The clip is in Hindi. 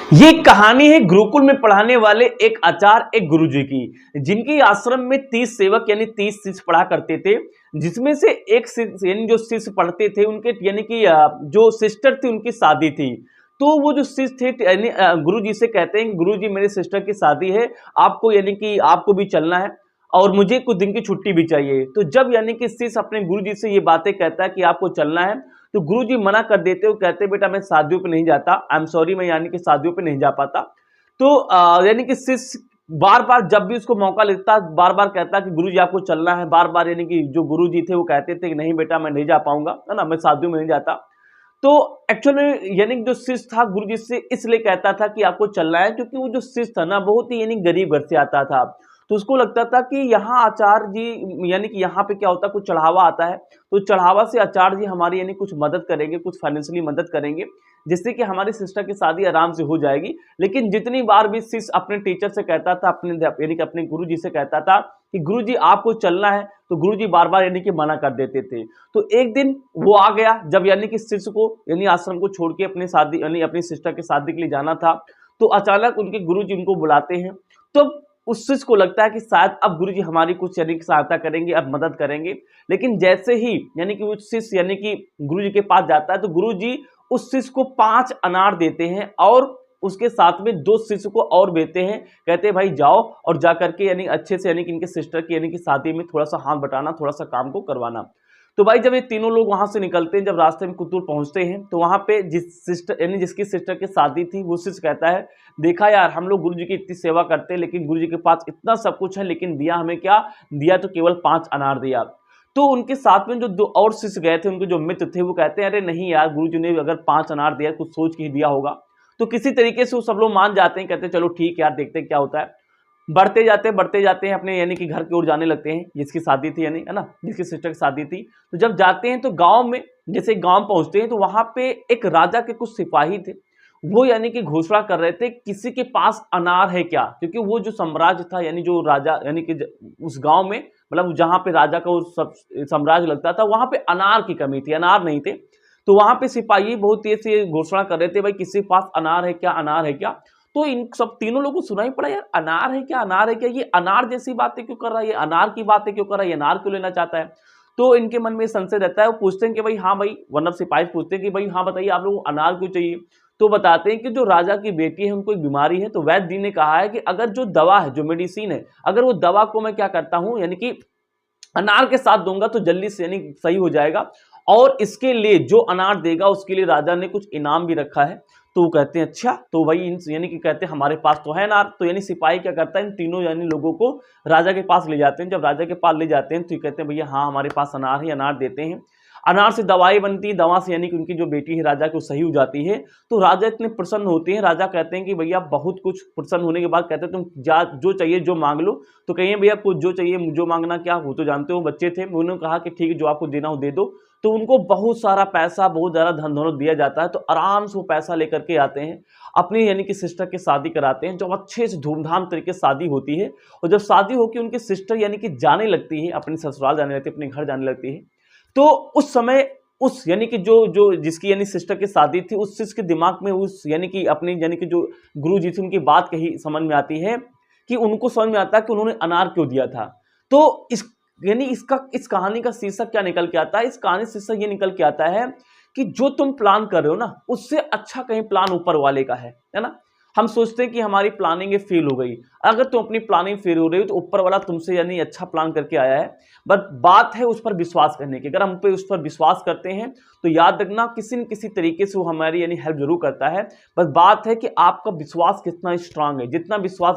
ये कहानी है गुरुकुल में पढ़ाने वाले एक आचार्य एक गुरुजी की, जिनकी आश्रम में 30 सेवक यानी 30 शिष्य पढ़ा करते थे। जिसमें से एक यानी जो शिष्य पढ़ते थे उनके यानी कि जो सिस्टर थी उनकी शादी थी। तो वो जो शिष्य थे यानी गुरुजी से कहते हैं कि गुरुजी मेरे सिस्टर की शादी है, आपको यानी कि आपको भी चलना है और मुझे कुछ दिन की छुट्टी भी चाहिए। तो जब यानी कि शिष्य अपने गुरुजी से ये बातें कहता है कि आपको चलना है, तो गुरुजी मना कर देते हो, कहते बेटा मैं शादियों पे नहीं जाता, आई एम सॉरी, मैं यानी कि शादियों पे नहीं जा पाता। तो यानी कि शिष्य बार बार जब भी उसको मौका लेता बार बार कहता कि गुरुजी आपको चलना है, बार बार यानी कि जो गुरुजी थे वो कहते थे कि नहीं बेटा मैं नहीं जा पाऊंगा, है ना, मैं शादियों में नहीं जाता। तो एक्चुअल में यानी जो शिष्य था गुरुजी से इसलिए कहता था कि आपको चलना है, क्योंकि वो जो शिष्य था ना बहुत ही यानी गरीब घर से आता था। तो उसको लगता था कि यहाँ आचार्य जी यानी कि यहाँ पे क्या होता है, कुछ चढ़ावा आता है, तो चढ़ावा से आचार्य जी हमारी यानी कुछ मदद करेंगे, कुछ फाइनेंशियली मदद करेंगे, जिससे कि हमारी सिस्टर की शादी आराम से हो जाएगी। लेकिन जितनी बार भी शिष्य अपने टीचर से कहता था, अपने यानी कि अपने गुरुजी से कहता था कि गुरुजी आपको चलना है, तो गुरुजी बार बार यानी कि मना कर देते थे। तो एक दिन वो आ गया जब यानी कि शिष्य को यानी आश्रम को छोड़ के अपने शादी यानी अपनी सिस्टर की शादी के लिए जाना था। तो अचानक उनके गुरुजी उनको बुलाते हैं। तो उस शिष्य को लगता है कि शायद अब गुरुजी हमारी कुछ यानी कि सहायता करेंगे, अब मदद करेंगे। लेकिन जैसे ही यानी कि वो शिष्य यानी कि गुरुजी के पास जाता है, तो गुरुजी उस शिष्य को 5 अनार देते हैं और उसके साथ में 2 शिष्य को और देते हैं। कहते हैं भाई जाओ और जा करके यानी अच्छे से यानी कि इनके सिस्टर की यानी कि शादी में थोड़ा सा हाथ बटाना, थोड़ा सा काम को करवाना। तो भाई जब ये तीनों लोग वहां से निकलते हैं, जब रास्ते में कुतुल पहुंचते हैं, तो वहां पे जिस सिस्टर यानी जिसकी सिस्टर की शादी थी वो शिष्य कहता है, देखा यार हम लोग गुरुजी की इतनी सेवा करते हैं, लेकिन गुरुजी के पास इतना सब कुछ है, लेकिन दिया हमें क्या, दिया तो केवल 5 अनार दिया। तो उनके साथ में जो 2 और शिष्य गए थे, उनके जो मित्र थे, वो कहते हैं अरे नहीं यार, गुरुजी ने अगर 5 अनार दिया कुछ सोच के ही दिया होगा। तो किसी तरीके से वो सब लोग मान जाते हैं, कहते हैं चलो ठीक है यार, देखते हैं क्या होता है। बढ़ते जाते हैं अपने यानी कि घर की ओर जाने लगते हैं, जिसकी शादी थी यानी, है ना, जिसकी सिस्टर की शादी थी। तो जब जाते हैं तो गांव में, जैसे गांव पहुंचते हैं, तो वहां पे एक राजा के कुछ सिपाही थे। वो यानी कि घोषणा कर रहे थे किसी के पास अनार है क्या, क्योंकि वो जो साम्राज्य था यानी जो राजा यानी कि उस गांव में, मतलब जहां पे राजा का वो सब साम्राज्य लगता था, वहां पे अनार की कमी थी, अनार नहीं थे। तो वहां पे सिपाही बहुत तेज से घोषणा कर रहे थे, भाई किसी के पास अनार है क्या, अनार है क्या। तो इन सब तीनों लोगों को सुनाई पड़ा, यार अनार है क्या, अनार है क्या, ये अनार जैसी बातें क्यों कर रहा है, ये अनार की बातें क्यों कर रहा है, ये अनार क्यों लेना चाहता है। तो इनके मन में संशय रहता है, वो पूछते हैं कि भाई हाँ भाई, वन ऑफ सिपाही पूछते हैं कि भाई हाँ बताइए आप लोग अनार क्यों चाहिए। तो बताते हैं कि जो राजा की बेटी है उनको एक बीमारी है, तो वैद्य जी ने कहा है कि अगर जो दवा है, जो मेडिसिन है, अगर वो दवा को मैं क्या करता हूँ यानी कि अनार के साथ दूंगा तो जल्दी से यानी सही हो जाएगा। और इसके लिए जो अनार देगा उसके लिए राजा ने कुछ इनाम भी रखा है। तो वो कहते हैं अच्छा, तो भाई यानी कि कहते हैं हमारे पास तो है अनार। तो यानी सिपाही क्या करता है, इन तीनों यानी लोगों को राजा के पास ले जाते हैं। जब राजा के पास ले जाते हैं तो ये कहते हैं भैया हाँ हमारे पास अनार है, अनार देते हैं। अनार से दवाई बनती है, दवा से यानी कि उनकी जो बेटी है राजा की वो सही हो जाती है। तो राजा इतने प्रसन्न होते हैं, राजा कहते हैं कि भैया बहुत कुछ, प्रसन्न होने के बाद कहते हैं तुम जा जो चाहिए जो मांग लो। तो कहिए भैया कुछ जो चाहिए, जो मांगना क्या, वो तो जानते हो बच्चे थे। उन्होंने कहा कि ठीक है जो आपको देना हो दे दो। तो उनको बहुत सारा पैसा, बहुत ज़्यादा धन दौलत दिया जाता है। तो आराम से वो पैसा लेकर के आते हैं, अपनी यानी कि सिस्टर की शादी कराते हैं। जब अच्छे से धूमधाम तरीके से शादी होती है, और जब शादी होकर उनकी सिस्टर यानी कि जाने लगती है, अपने ससुराल जाने लगती है, अपने घर जाने लगती है, तो उस समय उस यानी कि जो जो जिसकी यानी सिस्टर की शादी थी, उस चीज के दिमाग में उस यानी कि अपनी यानी कि जो गुरु जी थी उनकी बात कही समझ में आती है, कि उनको समझ में आता है कि उन्होंने अनार क्यों दिया था। तो इस यानी इस कहानी का शीर्षक क्या निकल के आता है, इस कहानी शीर्षक ये निकल के आता है कि जो तुम प्लान कर रहे हो ना, उससे अच्छा कहीं प्लान ऊपर वाले का है ना। हम सोचते हैं कि हमारी प्लानिंग फेल हो गई। अगर तुम अपनी प्लानिंग फेल हो रही हो तो ऊपर वाला तुमसे यानी अच्छा प्लान करके आया है। बट बात है उस पर विश्वास करने की। अगर हम पे उस पर विश्वास करते हैं तो याद रखना किसी न किसी तरीके से वो हमारी यानी हेल्प जरूर करता है। बस बात है कि आपका विश्वास कितना स्ट्रांग है। जितना विश्वास